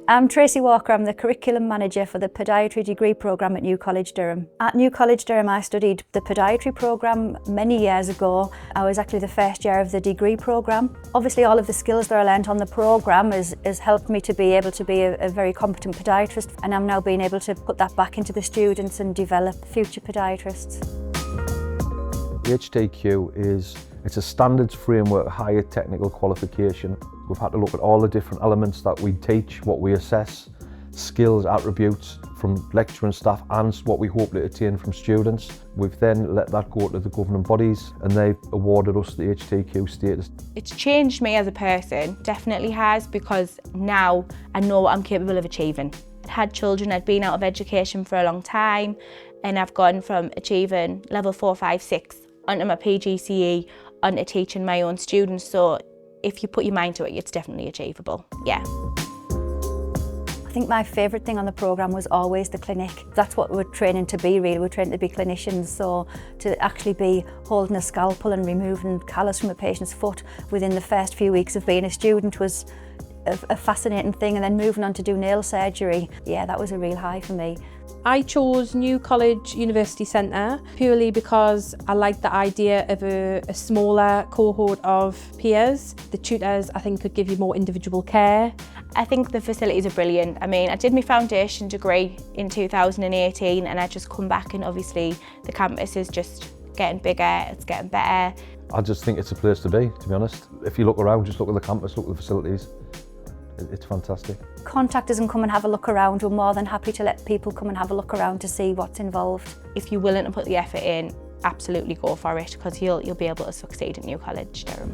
I'm Tracy Walker. I'm the Curriculum Manager for the Podiatry degree programme at New College Durham. At New College Durham I studied the Podiatry programme many years ago. I was actually the first year of the degree programme. Obviously all of the skills that I learnt on the programme has helped me to be able to be a very competent podiatrist, and I'm now being able to put that back into the students and develop future podiatrists. The HTQ it's a standards framework, higher technical qualification. We've had to look at all the different elements that we teach, what we assess, skills, attributes from lecturing staff and what we hope to attain from students. We've then let that go to the governing bodies and they've awarded us the HTQ status. It's changed me as a person, definitely has, because now I know what I'm capable of achieving. I had children, I'd been out of education for a long time, and I've gone from achieving level 4, 5, 6 onto my PGCE, onto teaching my own students. So if you put your mind to it, it's definitely achievable, yeah. I think my favourite thing on the programme was always the clinic. That's what we're training to be, really. We're training to be clinicians, so to actually be holding a scalpel and removing callus from a patient's foot within the first few weeks of being a student was a fascinating thing, and then moving on to do nail surgery, yeah, that was a real high for me. I chose New College University Centre purely because I liked the idea of a smaller cohort of peers. The tutors, I think, could give you more individual care. I think the facilities are brilliant. I mean, I did my foundation degree in 2018 and I just come back, and obviously the campus is just getting bigger, it's getting better. I just think it's a place to be honest. If you look around, just look at the campus, look at the facilities. It's fantastic. Contact us and come and have a look around. We're more than happy to let people come and have a look around to see what's involved. If you're willing to put the effort in, absolutely go for it, because you'll be able to succeed at New College Durham.